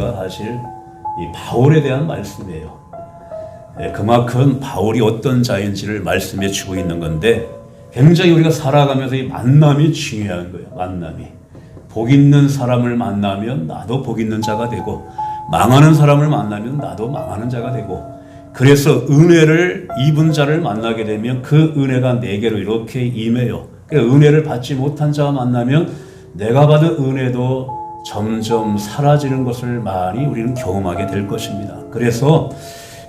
사실 이 바울에 대한 말씀이에요. 그만큼 바울이 어떤 자인지를 말씀해 주고 있는 건데, 굉장히 우리가 살아가면서 이 만남이 중요한 거예요. 만남이. 복 있는 사람을 만나면 나도 복 있는 자가 되고, 망하는 사람을 만나면 나도 망하는 자가 되고, 그래서 은혜를 입은 자를 만나게 되면 그 은혜가 내게로 이렇게 임해요. 그러니까 은혜를 받지 못한 자와 만나면 내가 받은 은혜도 점점 사라지는 것을 많이 우리는 경험하게 될 것입니다. 그래서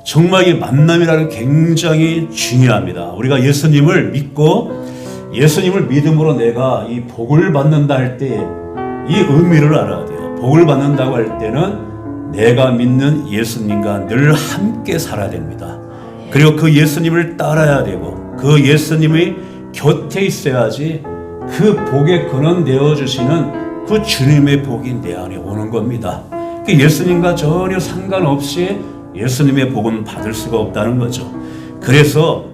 정말 이 만남이라는 게 굉장히 중요합니다. 우리가 예수님을 믿고 예수님을 믿음으로 내가 이 복을 받는다 할 때 이 의미를 알아야 돼요. 복을 받는다고 할 때는 내가 믿는 예수님과 늘 함께 살아야 됩니다. 그리고 그 예수님을 따라야 되고 그 예수님이 곁에 있어야지 그 복의 근원 되어주시는 그 주님의 복이 내 안에 오는 겁니다. 예수님과 전혀 상관없이 예수님의 복은 받을 수가 없다는 거죠. 그래서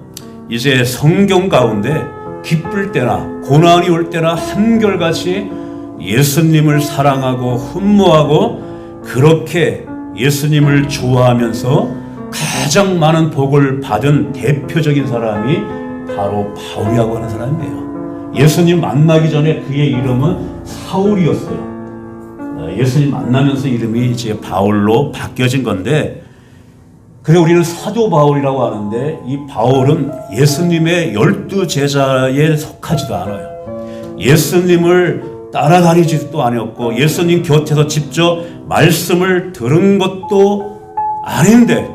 이제 성경 가운데 기쁠 때나 고난이 올 때나 한결같이 예수님을 사랑하고 흠모하고 그렇게 예수님을 좋아하면서 가장 많은 복을 받은 대표적인 사람이 바로 바울이라고 하는 사람이에요. 예수님 만나기 전에 그의 이름은 사울이었어요. 예수님 만나면서 이름이 이제 바울로 바뀌어진 건데, 그래 우리는 사도 바울이라고 하는데 이 바울은 예수님의 12 제자에 속하지도 않아요. 예수님을 따라다니지도 않았고 예수님 곁에서 직접 말씀을 들은 것도 아닌데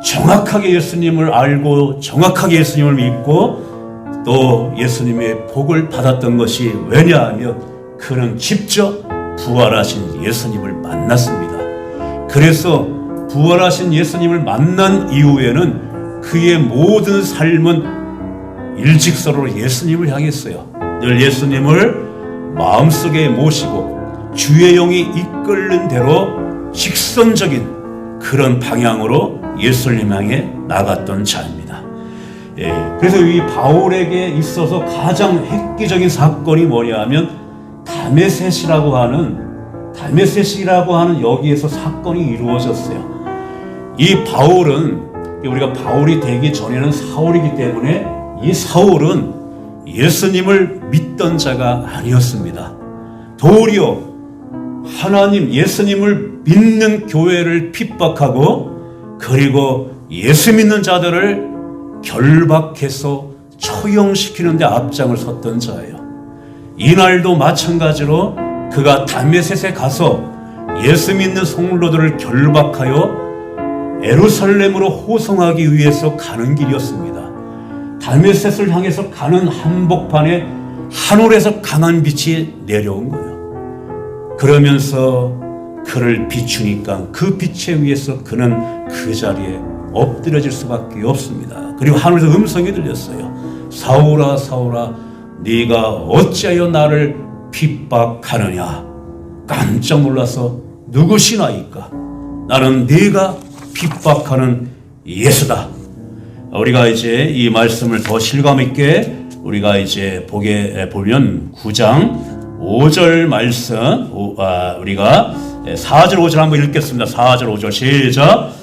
정확하게 예수님을 알고 정확하게 예수님을 믿고 또 예수님의 복을 받았던 것이 왜냐하면 그는 직접 부활하신 예수님을 만났습니다. 그래서 부활하신 예수님을 만난 이후에는 그의 모든 삶은 일직선으로 예수님을 향했어요. 늘 예수님을 마음속에 모시고 주의 영이 이끄는 대로 직선적인 그런 방향으로 예수님 향해 나갔던 자입니다. 그래서 이 바울에게 있어서 가장 획기적인 사건이 뭐냐면 다메섹이라고 하는 여기에서 사건이 이루어졌어요. 이 바울은 우리가 바울이 되기 전에는 사울이기 때문에 이 사울은 예수님을 믿던 자가 아니었습니다. 도리어 하나님 예수님을 믿는 교회를 핍박하고 그리고 예수 믿는 자들을 결박해서 처형시키는 데 앞장을 섰던 자예요. 이날도 마찬가지로 그가 다메섹에 가서 예수 믿는 성도들을 결박하여 예루살렘으로 호송하기 위해서 가는 길이었습니다. 다메섹을 향해서 가는 한복판에 하늘에서 강한 빛이 내려온 거예요. 그러면서 그를 비추니까 그 빛에 의해서 그는 그 자리에 엎드려질 수밖에 없습니다. 그리고 하늘에서 음성이 들렸어요. 사울아 사울아 네가 어찌하여 나를 핍박하느냐. 깜짝 놀라서 누구시나이까. 나는 네가 핍박하는 예수다. 우리가 이제 이 말씀을 더 실감 있게 우리가 이제 보면 9장 5절 말씀 우리가 4절 5절 한번 읽겠습니다. 4절 5절 시작.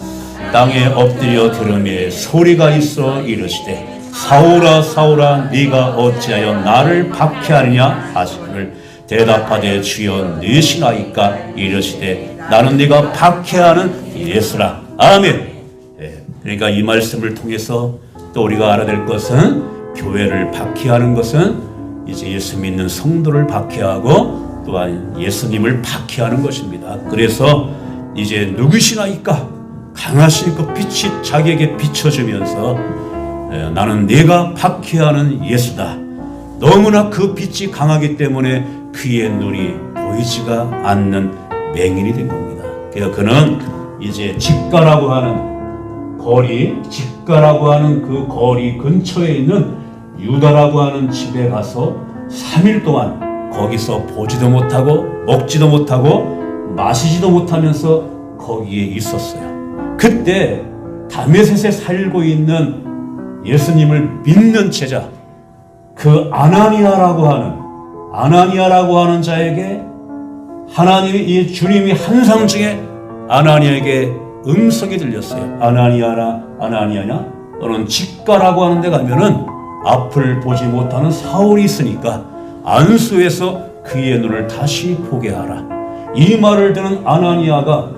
땅에 엎드려 들으며 소리가 있어 이르시되 사울아 사울아 네가 어찌하여 나를 박해하느냐 하시기를 대답하되 주여 누구시나이까. 이르시되 나는 네가 박해하는 예수라. 아멘. 그러니까 이 말씀을 통해서 또 우리가 알아야 될 것은 교회를 박해하는 것은 이제 예수 믿는 성도를 박해하고 또한 예수님을 박해하는 것입니다. 그래서 이제 누구시나이까 강하신 그 빛이 자기에게 비춰주면서 나는 네가 박해하는 예수다. 너무나 그 빛이 강하기 때문에 그의 눈이 보이지가 않는 맹인이 된 겁니다. 그래서 그는 이제 직가라고 하는 그 거리 근처에 있는 유다라고 하는 집에 가서 3일 동안 거기서 보지도 못하고 먹지도 못하고 마시지도 못하면서 거기에 있었어요. 그때 다메섹에 살고 있는 예수님을 믿는 제자, 그 아나니아라고 하는 자에게 하나님이 이 주님이 환상 중에 아나니아에게 음성이 들렸어요. 아나니아냐? 너는 직가라고 하는 데 가면은 앞을 보지 못하는 사울이 있으니까 안수해서 그의 눈을 다시 보게 하라. 이 말을 듣는 아나니아가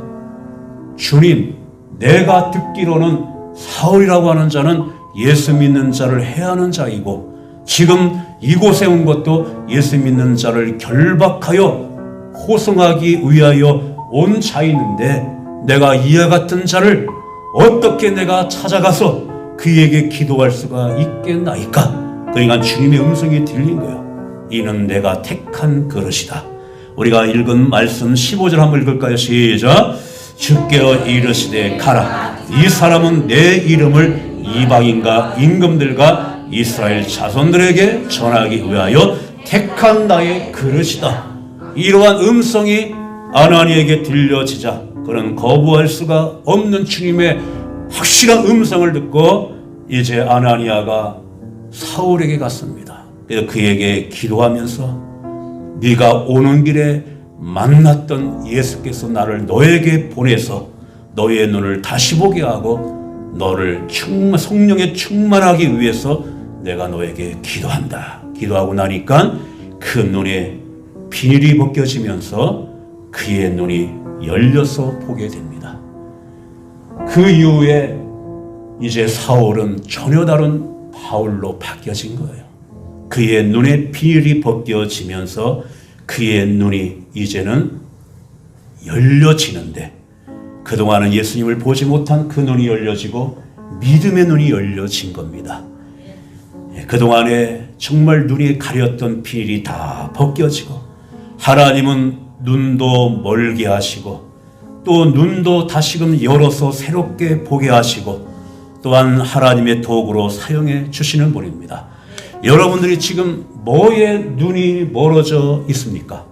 주님, 내가 듣기로는 사울이라고 하는 자는 예수 믿는 자를 해하는 자이고 지금 이곳에 온 것도 예수 믿는 자를 결박하여 호송하기 위하여 온 자이는데 내가 이와 같은 자를 어떻게 내가 찾아가서 그에게 기도할 수가 있겠나이까? 그러니까 주님의 음성이 들린 거예요. 이는 내가 택한 그릇이다. 우리가 읽은 말씀 15절 한번 읽을까요? 시작. 주께어 이르시되 가라. 이 사람은 내 이름을 이방인과 임금들과 이스라엘 자손들에게 전하기 위하여 택한 나의 그릇이다. 이러한 음성이 아나니에게 들려지자 그는 거부할 수가 없는 주님의 확실한 음성을 듣고 이제 아나니아가 사울에게 갔습니다. 그래서 그에게 기도하면서 네가 오는 길에 만났던 예수께서 나를 너에게 보내서 너의 눈을 다시 보게 하고 너를 성령에 충만하기 위해서 내가 너에게 기도한다. 기도하고 나니까 그 눈에 비닐이 벗겨지면서 그의 눈이 열려서 보게 됩니다. 그 이후에 이제 사울은 전혀 다른 바울로 바뀌어진 거예요. 그의 눈에 비닐이 벗겨지면서 그의 눈이 이제는 열려지는데 그동안은 예수님을 보지 못한 그 눈이 열려지고 믿음의 눈이 열려진 겁니다. 그동안에 정말 눈이 가렸던 비닐이 다 벗겨지고 하나님은 눈도 멀게 하시고 또 눈도 다시금 열어서 새롭게 보게 하시고 또한 하나님의 도구로 사용해 주시는 분입니다. 여러분들이 지금 뭐에 눈이 멀어져 있습니까?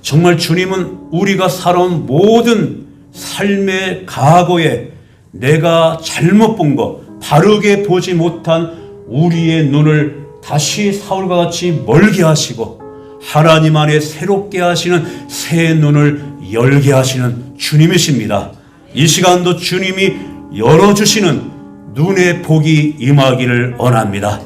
정말 주님은 우리가 살아온 모든 삶의 과거에 내가 잘못 본 것, 바르게 보지 못한 우리의 눈을 다시 사울과 같이 멀게 하시고 하나님 안에 새롭게 하시는 새 눈을 열게 하시는 주님이십니다. 이 시간도 주님이 열어주시는 눈의 복이 임하기를 원합니다.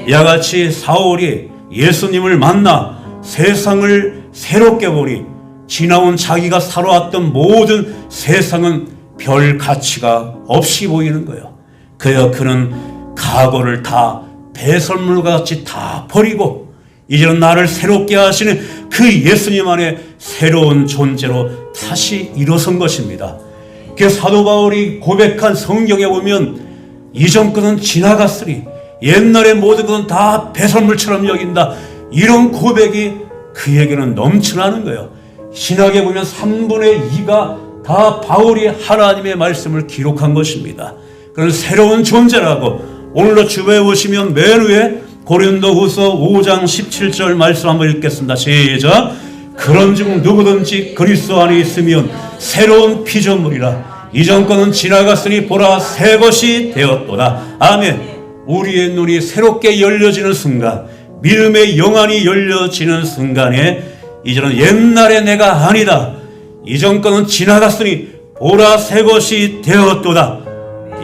이와 같이 사울이 예수님을 만나 세상을 새롭게 보니 지나온 자기가 살아왔던 모든 세상은 별 가치가 없이 보이는 거예요. 그는 과거를 다 배설물과 같이 다 버리고 이제는 나를 새롭게 하시는 그 예수님 안에 새로운 존재로 다시 일어선 것입니다. 그 사도 바울이 고백한 성경에 보면 이전 것은 지나갔으니 옛날의 모든 것은 다 배설물처럼 여긴다. 이런 고백이 그에게는 넘쳐나는 거예요. 신학에 보면 3분의 2가 다 바울이 하나님의 말씀을 기록한 것입니다. 그런 새로운 존재라고 오늘도 주변에 보시면 맨 위에 고린도후서 5장 17절 말씀 한번 읽겠습니다. 시작. 그런즉 누구든지 그리스도 안에 있으면 새로운 피조물이라 이전 것은 지나갔으니 보라 새 것이 되었도다. 아멘. 우리의 눈이 새롭게 열려지는 순간, 믿음의 영안이 열려지는 순간에 이제는 옛날의 내가 아니다. 이전 것은 지나갔으니 보라 새 것이 되었도다.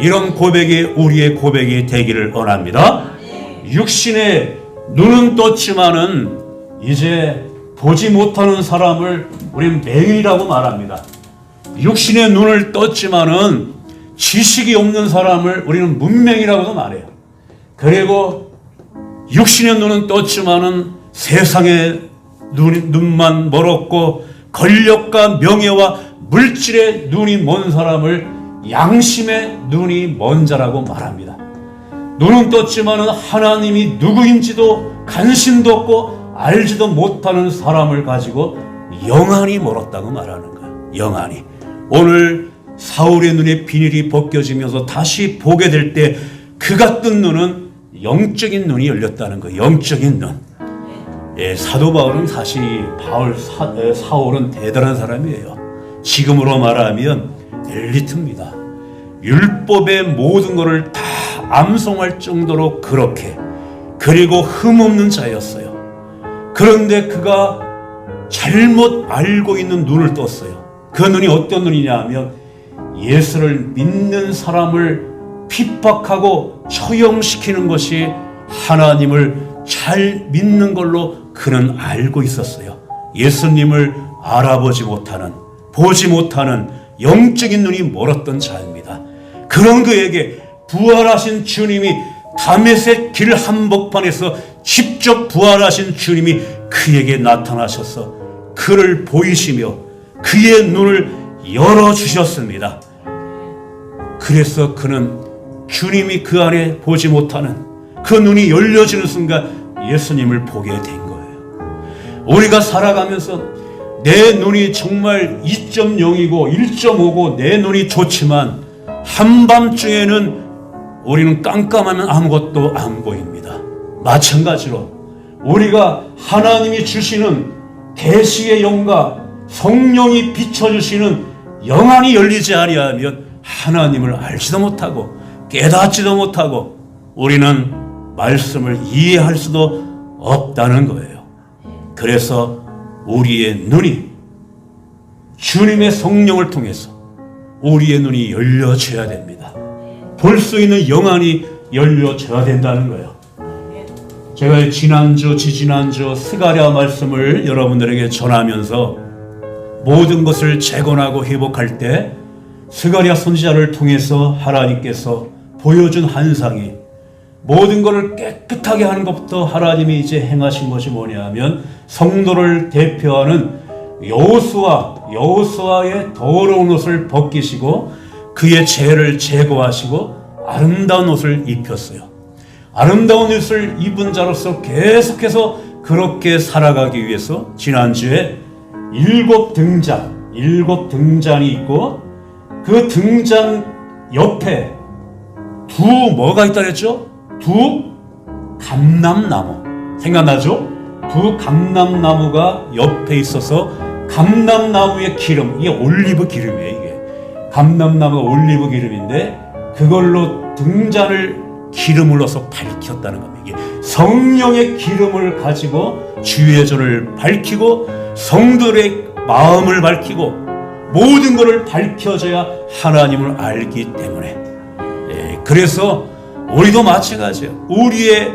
이런 고백이 우리의 고백이 되기를 원합니다. 육신의 눈은 떴지만은 이제 보지 못하는 사람을 우리는 맹인이라고 말합니다. 육신의 눈을 떴지만은 지식이 없는 사람을 우리는 문맹이라고도 말해요. 그리고 육신의 눈은 떴지만은 세상의 눈만 멀었고 권력과 명예와 물질의 눈이 먼 사람을 양심의 눈이 먼 자라고 말합니다. 눈은 떴지만은 하나님이 누구인지도 관심도 없고 알지도 못하는 사람을 가지고 영안이 멀었다고 말하는 거예요. 영안이. 오늘 사울의 눈에 비닐이 벗겨지면서 다시 보게 될 때 그 같은 눈은 영적인 눈이 열렸다는 거예요. 영적인 눈. 예, 사도 바울은 사실 사울은 대단한 사람이에요. 지금으로 말하면 엘리트입니다. 율법의 모든 것을 다 암송할 정도로 그렇게 그리고 흠없는 자였어요. 그런데 그가 잘못 알고 있는 눈을 떴어요. 그 눈이 어떤 눈이냐 하면 예수를 믿는 사람을 핍박하고 처형시키는 것이 하나님을 잘 믿는 걸로 그는 알고 있었어요. 예수님을 알아보지 못하는, 보지 못하는 영적인 눈이 멀었던 자입니다. 그런 그에게 부활하신 주님이 다메섹 길 한복판에서 직접 부활하신 주님이 그에게 나타나셔서 그를 보이시며 그의 눈을 열어주셨습니다. 그래서 그는 주님이 그 안에 보지 못하는 그 눈이 열려지는 순간 예수님을 보게 된 거예요. 우리가 살아가면서 내 눈이 정말 2.0이고 1.5고 내 눈이 좋지만 한밤중에는 우리는 깜깜하면 아무것도 안 보입니다. 마찬가지로 우리가 하나님이 주시는 계시의 영과 성령이 비춰주시는 영안이 열리지 아니하면 하나님을 알지도 못하고 깨닫지도 못하고 우리는 말씀을 이해할 수도 없다는 거예요. 그래서 우리의 눈이 주님의 성령을 통해서 우리의 눈이 열려져야 됩니다. 볼 수 있는 영안이 열려져야 된다는 거예요. 제가 지난주, 지지난주 스가랴 말씀을 여러분들에게 전하면서 모든 것을 재건하고 회복할 때 스가랴 선지자를 통해서 하나님께서 보여준 환상이 모든 것을 깨끗하게 하는 것부터 하나님이 이제 행하신 것이 뭐냐 하면 성도를 대표하는 여호수아의 더러운 옷을 벗기시고 그의 죄를 제거하시고 아름다운 옷을 입혔어요. 아름다운 옷을 입은 자로서 계속해서 그렇게 살아가기 위해서 지난주에 7 등잔이 있고 그 등잔 옆에 뭐가 있다 그랬죠? 감람나무. 생각나죠? 감람나무가 옆에 있어서 감람나무의 기름, 이게 올리브 기름이에요. 이게 감람나무가 올리브 기름인데 그걸로 등잔을 기름을 넣어서 밝혔다는 겁니다. 이게 성령의 기름을 가지고 주의 전을 밝히고 성도의 마음을 밝히고 모든 것을 밝혀져야 하나님을 알기 때문에 그래서 우리도 마찬가지예요. 우리의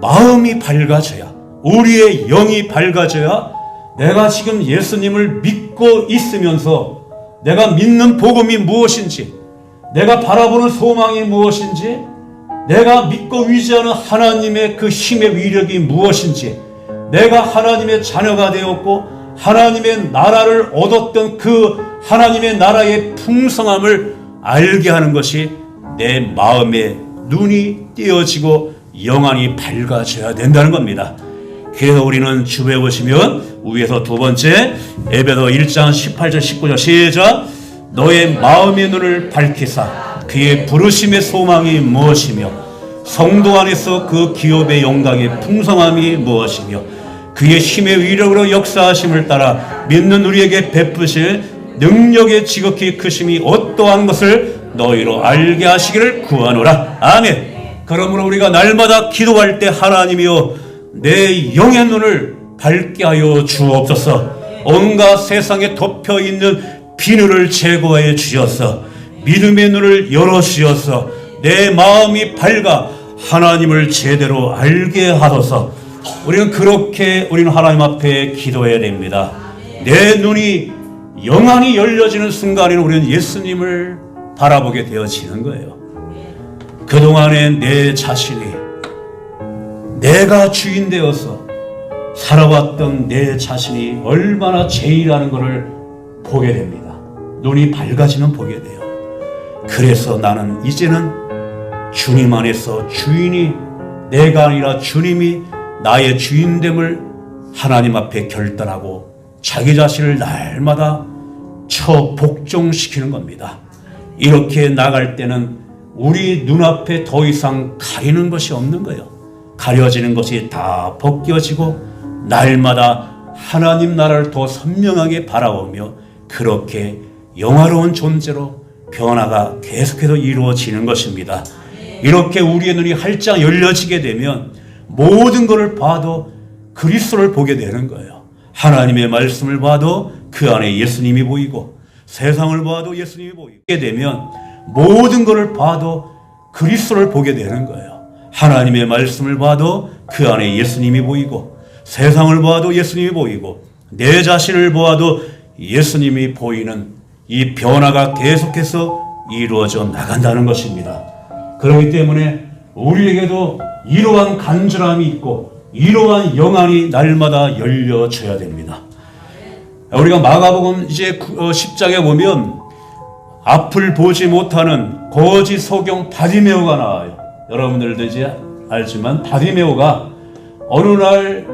마음이 밝아져야, 우리의 영이 밝아져야 내가 지금 예수님을 믿고 있으면서 내가 믿는 복음이 무엇인지, 내가 바라보는 소망이 무엇인지, 내가 믿고 의지하는 하나님의 그 힘의 위력이 무엇인지, 내가 하나님의 자녀가 되었고 하나님의 나라를 얻었던 그 하나님의 나라의 풍성함을 알게 하는 것이 내 마음의 눈이 띄어지고 영안이 밝아져야 된다는 겁니다. 그래서 우리는 주에 보시면 위에서 두 번째 에베소 1장 18절 19절 시작. 너의 마음의 눈을 밝히사 그의 부르심의 소망이 무엇이며 성도 안에서 그 기업의 영광의 풍성함이 무엇이며 그의 힘의 위력으로 역사하심을 따라 믿는 우리에게 베푸실 능력의 지극히 크심이 어떠한 것을 너희로 알게 하시기를 구하노라. 아멘. 그러므로 우리가 날마다 기도할 때 하나님이여 내 영의 눈을 밝게 하여 주옵소서. 온갖 세상에 덮여있는 비늘을 제거해 주셔서 믿음의 눈을 열어주셔서 내 마음이 밝아 하나님을 제대로 알게 하소서. 우리는 하나님 앞에 기도해야 됩니다. 내 눈이 영안이 열려지는 순간에는 우리는 예수님을 바라보게 되어지는 거예요. 그동안에 내 자신이 내가 주인 되어서 살아왔던 내 자신이 얼마나 죄인이라는 것을 보게 됩니다. 눈이 밝아지면 보게 돼요. 그래서 나는 이제는 주님 안에서 주인이 내가 아니라 주님이 나의 주인됨을 하나님 앞에 결단하고 자기 자신을 날마다 복종시키는 겁니다. 이렇게 나갈 때는 우리 눈앞에 더 이상 가리는 것이 없는 거예요. 가려지는 것이 다 벗겨지고 날마다 하나님 나라를 더 선명하게 바라보며 그렇게 영화로운 존재로 변화가 계속해서 이루어지는 것입니다. 이렇게 우리의 눈이 활짝 열려지게 되면 모든 것을 봐도 그리스도를 보게 되는 거예요. 하나님의 말씀을 봐도 그 안에 예수님이 보이고 세상을 봐도 예수님이 보이게 되면 모든 것을 봐도 그리스도를 보게 되는 거예요. 하나님의 말씀을 봐도 그 안에 예수님이 보이고 세상을 봐도 예수님이 보이고 내 자신을 보아도 예수님이 보이는 이 변화가 계속해서 이루어져 나간다는 것입니다. 그렇기 때문에 우리에게도 이러한 간절함이 있고 이러한 영안이 날마다 열려져야 됩니다. 우리가 마가복음 이제 10장에 보면 앞을 보지 못하는 거지 소경 바디메오가 나와요. 여러분들도 이제 알지만 바디메오가 어느 날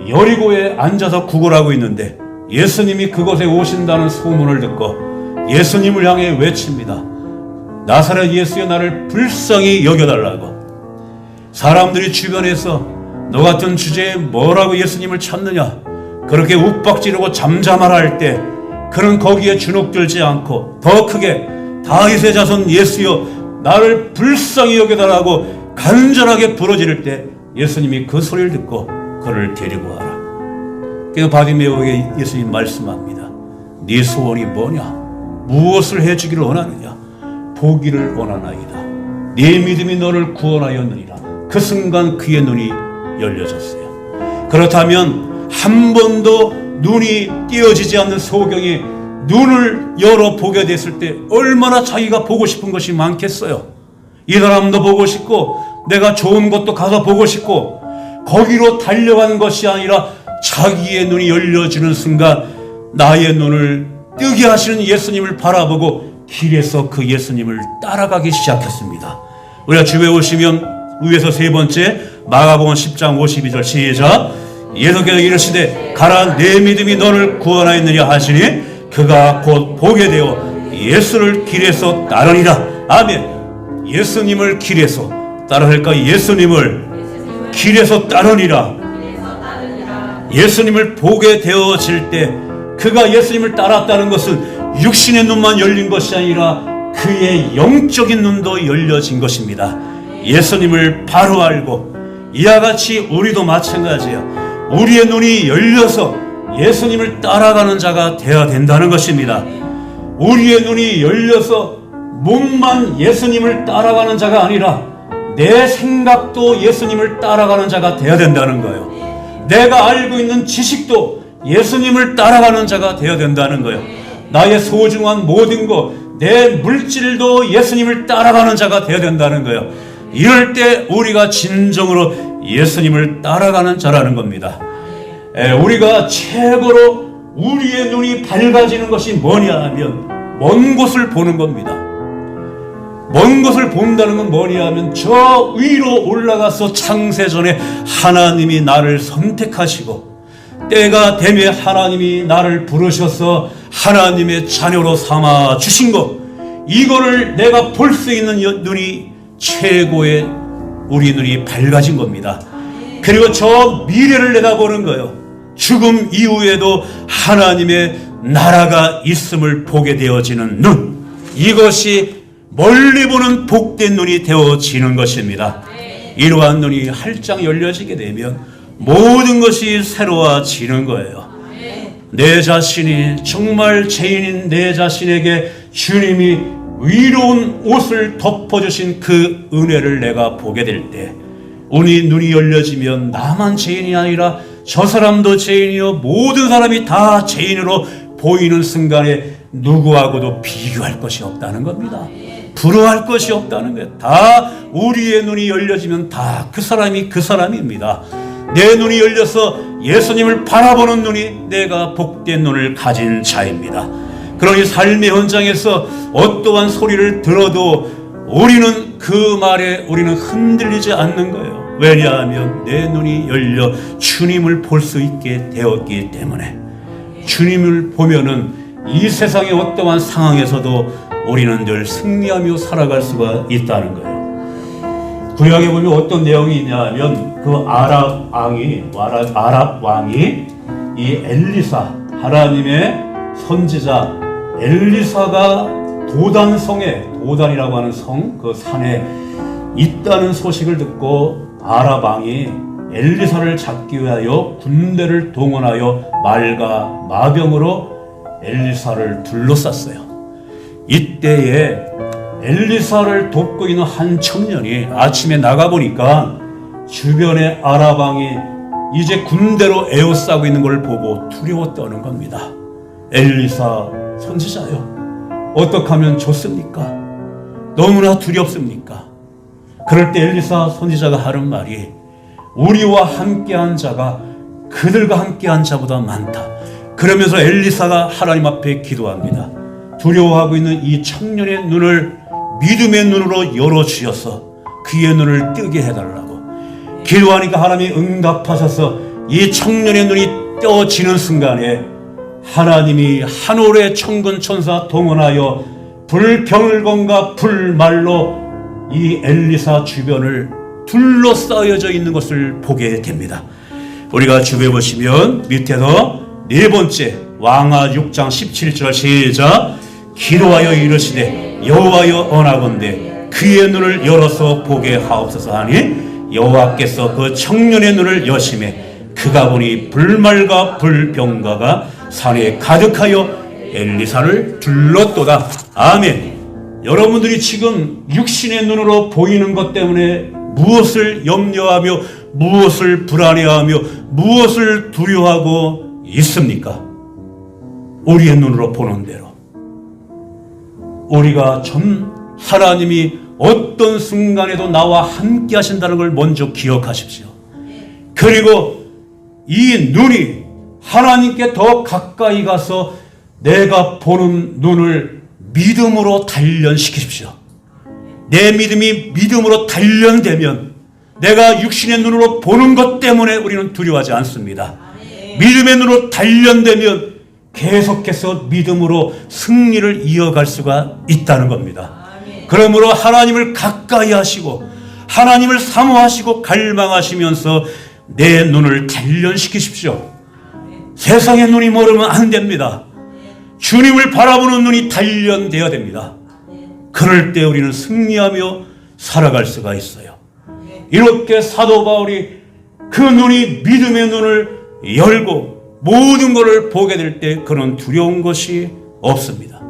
여리고에 앉아서 구걸하고 있는데 예수님이 그곳에 오신다는 소문을 듣고 예수님을 향해 외칩니다. 나사렛 예수여, 나를 불쌍히 여겨달라고. 사람들이 주변에서 너 같은 주제에 뭐라고 예수님을 찾느냐, 그렇게 욱박지르고 잠잠하라 때 그는 거기에 주눅들지 않고 더 크게 다윗의 자손 예수여, 나를 불쌍히 여겨달라고 간절하게 부르짖을 때 예수님이 그 소리를 듣고 그를 데리고 와라. 그래서 바디메오에게 예수님 말씀합니다. 네 소원이 뭐냐? 무엇을 해주기를 원하느냐? 보기를 원하나이다. 네 믿음이 너를 구원하였느니라. 그 순간 그의 눈이 열려졌어요. 그렇다면 한 번도 눈이 띄어지지 않는 소경이 눈을 열어 보게 됐을 때 얼마나 자기가 보고 싶은 것이 많겠어요. 이 사람도 보고 싶고 내가 좋은 곳도 가서 보고 싶고 거기로 달려가는 것이 아니라 자기의 눈이 열려지는 순간 나의 눈을 뜨게 하시는 예수님을 바라보고 길에서 그 예수님을 따라가기 시작했습니다. 우리가 주에 오시면 위에서 세 번째 마가복음 10장 52절 시작. 예수께서 이르시되 가라, 내 믿음이 너를 구원하였느냐 하시니 그가 곧 보게 되어 예수를 길에서 따르니라. 아멘. 예수님을 길에서 따라할까? 예수님을 길에서 따르니라. 예수님을 보게 되어질 때 그가 예수님을 따랐다는 것은 육신의 눈만 열린 것이 아니라 그의 영적인 눈도 열려진 것입니다. 예수님을 바로 알고 이와 같이 우리도 마찬가지예요. 우리의 눈이 열려서 예수님을 따라가는 자가 되어야 된다는 것입니다. 우리의 눈이 열려서 몸만 예수님을 따라가는 자가 아니라 내 생각도 예수님을 따라가는 자가 되어야 된다는 거예요. 내가 알고 있는 지식도 예수님을 따라가는 자가 되어야 된다는 거예요. 나의 소중한 모든 것, 내 물질도 예수님을 따라가는 자가 되어야 된다는 거예요. 이럴 때 우리가 진정으로 예수님을 따라가는 자라는 겁니다. 우리가 최고로 우리의 눈이 밝아지는 것이 뭐냐 하면 먼 곳을 보는 겁니다. 먼 곳을 본다는 건 뭐냐 하면 저 위로 올라가서 창세전에 하나님이 나를 선택하시고 때가 되매 하나님이 나를 부르셔서 하나님의 자녀로 삼아 주신 것, 이거를 내가 볼 수 있는 눈이 최고의 우리 눈이 밝아진 겁니다. 그리고 저 미래를 내다보는 거예요. 죽음 이후에도 하나님의 나라가 있음을 보게 되어지는 눈, 이것이 멀리 보는 복된 눈이 되어지는 것입니다. 이러한 눈이 활짝 열려지게 되면 모든 것이 새로워지는 거예요. 내 자신이 정말 죄인인 내 자신에게 주님이 위로운 옷을 덮어주신 그 은혜를 내가 보게 될 때 우리 눈이 열려지면 나만 죄인이 아니라 저 사람도 죄인이요 모든 사람이 다 죄인으로 보이는 순간에 누구하고도 비교할 것이 없다는 겁니다. 부러워할 것이 없다는 거예요. 다 우리의 눈이 열려지면 다 그 사람이 그 사람입니다. 내 눈이 열려서 예수님을 바라보는 눈이 내가 복된 눈을 가진 자입니다. 그러니 삶의 현장에서 어떠한 소리를 들어도 우리는 그 말에 우리는 흔들리지 않는 거예요. 왜냐하면 내 눈이 열려 주님을 볼 수 있게 되었기 때문에 주님을 보면은 이 세상의 어떠한 상황에서도 우리는 늘 승리하며 살아갈 수가 있다는 거예요. 구약에 보면 어떤 내용이 있냐 하면 그 아랍 왕이 이 엘리사, 하나님의 선지자 엘리사가 도단성에, 도단이라고 하는 성, 그 산에 있다는 소식을 듣고 아랍 왕이 엘리사를 잡기 위하여 군대를 동원하여 말과 마병으로 엘리사를 둘러쌌어요. 이때에 엘리사를 돕고 있는 한 청년이 아침에 나가보니까 주변의 아라방이 이제 군대로 에워싸고 있는 걸 보고 두려워 떠는 겁니다. 엘리사 선지자요, 어떻게 하면 좋습니까? 너무나 두렵습니까? 그럴 때 엘리사 선지자가 하는 말이, 우리와 함께한 자가 그들과 함께한 자보다 많다. 그러면서 엘리사가 하나님 앞에 기도합니다. 두려워하고 있는 이 청년의 눈을 믿음의 눈으로 열어주셔서 그의 눈을 뜨게 해달라고 기도하니까 하나님이 응답하셔서 이 청년의 눈이 떠지는 순간에 하나님이 하늘의 천군 천사 동원하여 불경을건과 불말로 이 엘리사 주변을 둘러싸여져 있는 것을 보게 됩니다. 우리가 주변에 보시면 밑에서 네 번째 왕하 6장 17절 시작. 기도하여 이르시되 여호와여 언하건대 그의 눈을 열어서 보게 하옵소서 하니 여호와께서 그 청년의 눈을 여심해 그가 보니 불말과 불병가가 산에 가득하여 엘리사를 둘렀도다. 아멘. 여러분들이 지금 육신의 눈으로 보이는 것 때문에 무엇을 염려하며 무엇을 불안해하며 무엇을 두려워하고 있습니까? 우리의 눈으로 보는 대로 우리가 하나님이 어떤 순간에도 나와 함께 하신다는 걸 먼저 기억하십시오. 그리고 이 눈이 하나님께 더 가까이 가서 내가 보는 눈을 믿음으로 단련시키십시오. 내 믿음이 믿음으로 단련되면 내가 육신의 눈으로 보는 것 때문에 우리는 두려워하지 않습니다. 믿음의 눈으로 단련되면 계속해서 믿음으로 승리를 이어갈 수가 있다는 겁니다. 그러므로 하나님을 가까이 하시고 하나님을 사모하시고 갈망하시면서 내 눈을 단련시키십시오. 세상의 눈이 모르면 안 됩니다. 주님을 바라보는 눈이 단련되어야 됩니다. 그럴 때 우리는 승리하며 살아갈 수가 있어요. 이렇게 사도 바울이 그 눈이 믿음의 눈을 열고 모든 것을 보게 될 때 그는 두려운 것이 없습니다.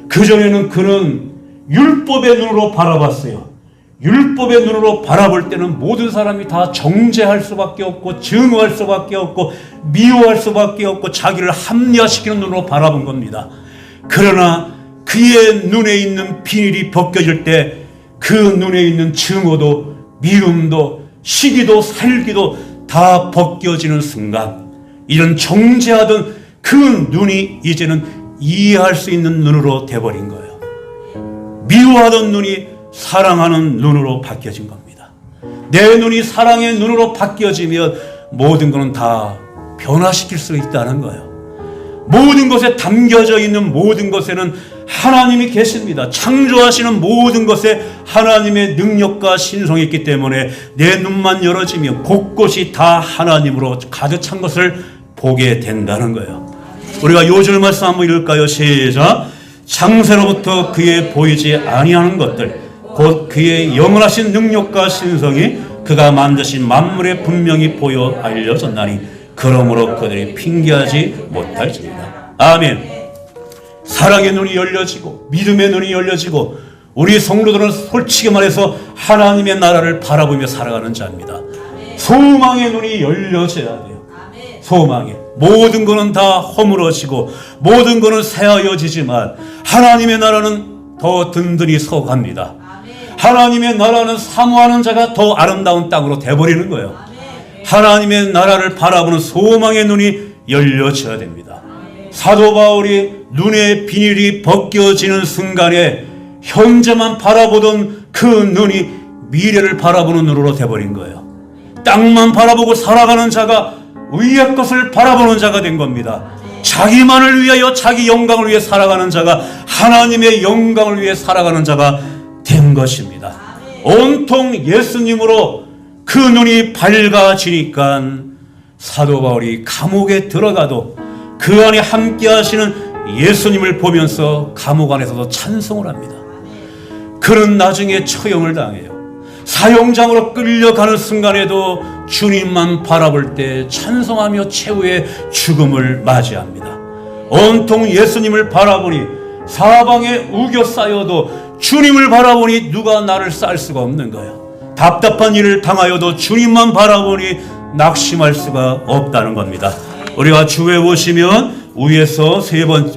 그전에는 그는 율법의 눈으로 바라봤어요. 율법의 눈으로 바라볼 때는 모든 사람이 다 정죄할 수밖에 없고 증오할 수밖에 없고 미워할 수밖에 없고 자기를 합리화시키는 눈으로 바라본 겁니다. 그러나 그의 눈에 있는 비닐이 벗겨질 때 그 눈에 있는 증오도 미움도 시기도 살기도 다 벗겨지는 순간 이런 정죄하던 그 눈이 이제는 이해할 수 있는 눈으로 돼버린 거예요. 미워하던 눈이 사랑하는 눈으로 바뀌어진 겁니다. 내 눈이 사랑의 눈으로 바뀌어지면 모든 것은 다 변화시킬 수 있다는 거예요. 모든 것에 담겨져 있는 모든 것에는 하나님이 계십니다. 창조하시는 모든 것에 하나님의 능력과 신성이 있기 때문에 내 눈만 열어지면 곳곳이 다 하나님으로 가득 찬 것을 보게 된다는 거예요. 우리가 요절 말씀 한번 읽을까요? 시작. 창세로부터 그의 보이지 아니하는 것들 곧 그의 영원하신 능력과 신성이 그가 만드신 만물에 분명히 보여 알려졌나니 그러므로 그들이 핑계하지 못할지니라. 아멘. 사랑의 눈이 열려지고 믿음의 눈이 열려지고 우리 성도들은 솔직히 말해서 하나님의 나라를 바라보며 살아가는 자입니다. 소망의 눈이 열려져야 돼요. 소망의 모든 것은 다 허물어지고 모든 것은 새하여지지만 하나님의 나라는 더 든든히 서갑니다. 하나님의 나라는 사모하는 자가 더 아름다운 땅으로 돼버리는 거예요. 하나님의 나라를 바라보는 소망의 눈이 열려져야 됩니다. 사도 바울이 눈의 비닐이 벗겨지는 순간에 현재만 바라보던 그 눈이 미래를 바라보는 눈으로 돼버린 거예요. 땅만 바라보고 살아가는 자가 위의 것을 바라보는 자가 된 겁니다. 자기만을 위하여 자기 영광을 위해 살아가는 자가 하나님의 영광을 위해 살아가는 자가 된 것입니다. 온통 예수님으로 그 눈이 밝아지니까 사도 바울이 감옥에 들어가도 그 안에 함께 하시는 예수님을 보면서 감옥 안에서도 찬송을 합니다. 그는 나중에 처형을 당해요. 사형장으로 끌려가는 순간에도 주님만 바라볼 때 찬송하며 최후의 죽음을 맞이합니다. 온통 예수님을 바라보니 사방에 우겨 쌓여도 주님을 바라보니 누가 나를 쌀 수가 없는 거예요. 답답한 일을 당하여도 주님만 바라보니 낙심할 수가 없다는 겁니다. 우리가 주에 보시면 위에서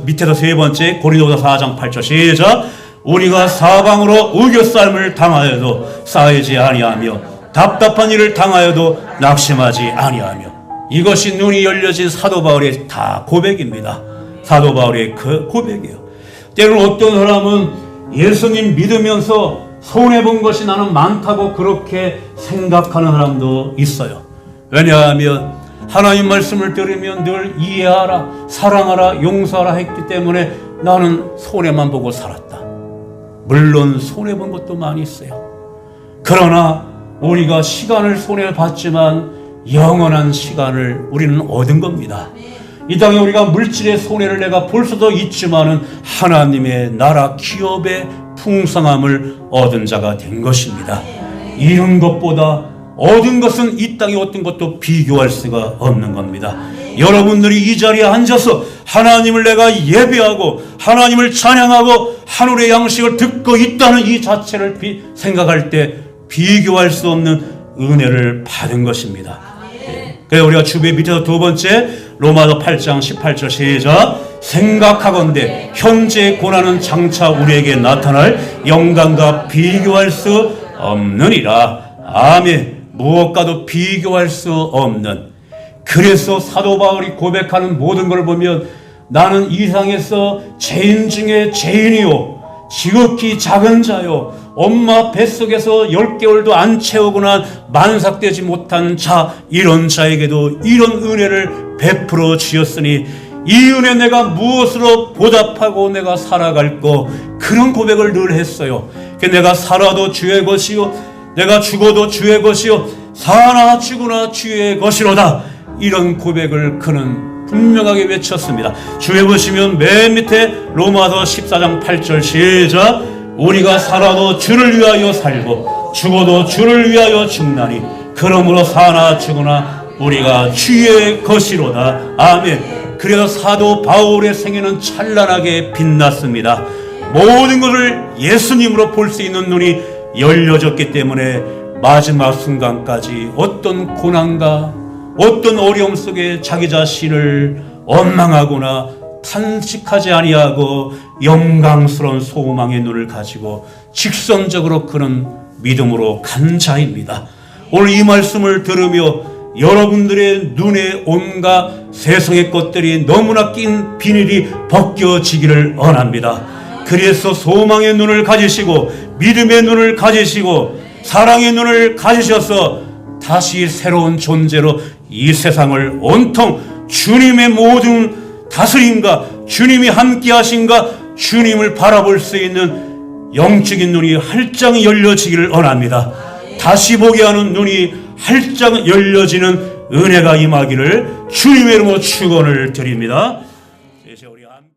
밑에서 세 번째 고린도서 4장 8절 시작. 우리가 사방으로 우겨싸임을 당하여도 쌓이지 아니하며 답답한 일을 당하여도 낙심하지 아니하며. 이것이 눈이 열려진 사도 바울의 다 고백입니다. 사도 바울의 그 고백이에요. 때로는 어떤 사람은 예수님 믿으면서 손해본 것이 나는 많다고 그렇게 생각하는 사람도 있어요. 왜냐하면 하나님 말씀을 들으면 늘 이해하라, 사랑하라, 용서하라 했기 때문에 나는 손해만 보고 살았다. 물론 손해본 것도 많이 있어요. 그러나 우리가 시간을 손해봤지만 영원한 시간을 우리는 얻은 겁니다. 이 땅에 우리가 물질의 손해를 내가 볼 수도 있지만은 하나님의 나라 기업의 풍성함을 얻은 자가 된 것입니다. 이런 것보다 얻은 것은 이 땅에 어떤 것도 비교할 수가 없는 겁니다. 여러분들이 이 자리에 앉아서 하나님을 내가 예배하고 하나님을 찬양하고 하늘의 양식을 듣고 있다는 이 자체를 생각할 때 비교할 수 없는 은혜를 받은 것입니다. 그래서 우리가 주배 밑에서 두 번째 로마서 8장 18절 시작. 생각하건대 현재의 고난은 장차 우리에게 나타날 영광과 비교할 수 없느니라. 아멘. 무엇과도 비교할 수 없는. 그래서 사도 바울이 고백하는 모든 걸 보면 나는 이 세상에서 죄인 중에 죄인이요 지극히 작은 자요 엄마 뱃속에서 10개월도 안 채우거나 만삭되지 못한 자, 이런 자에게도 이런 은혜를 베풀어 주었으니 이 은혜 내가 무엇으로 보답하고 내가 살아갈꼬. 그런 고백을 늘 했어요. 내가 살아도 주의 것이요 내가 죽어도 주의 것이요 사나 죽으나 주의 것이로다. 이런 고백을 그는 분명하게 외쳤습니다. 주에 보시면 맨 밑에 로마서 14장 8절 시작. 우리가 살아도 주를 위하여 살고 죽어도 주를 위하여 죽나니 그러므로 사나 죽으나 우리가 주의 것이로다. 아멘. 그래서 사도 바울의 생애는 찬란하게 빛났습니다. 모든 것을 예수님으로 볼 수 있는 눈이 열려졌기 때문에 마지막 순간까지 어떤 고난과 어떤 어려움 속에 자기 자신을 원망하거나 탄식하지 아니하고 영광스러운 소망의 눈을 가지고 직선적으로 그는 믿음으로 간 자입니다. 오늘 이 말씀을 들으며 여러분들의 눈에 온갖 세상의 것들이 너무나 낀 비닐이 벗겨지기를 원합니다. 그래서 소망의 눈을 가지시고 믿음의 눈을 가지시고 사랑의 눈을 가지셔서 다시 새로운 존재로 이 세상을 온통 주님의 모든 다스림과 주님이 함께 하신가 주님을 바라볼 수 있는 영적인 눈이 활짝 열려지기를 원합니다. 다시 보게 하는 눈이 활짝 열려지는 은혜가 임하기를 주님의 이름으로 축원을 드립니다.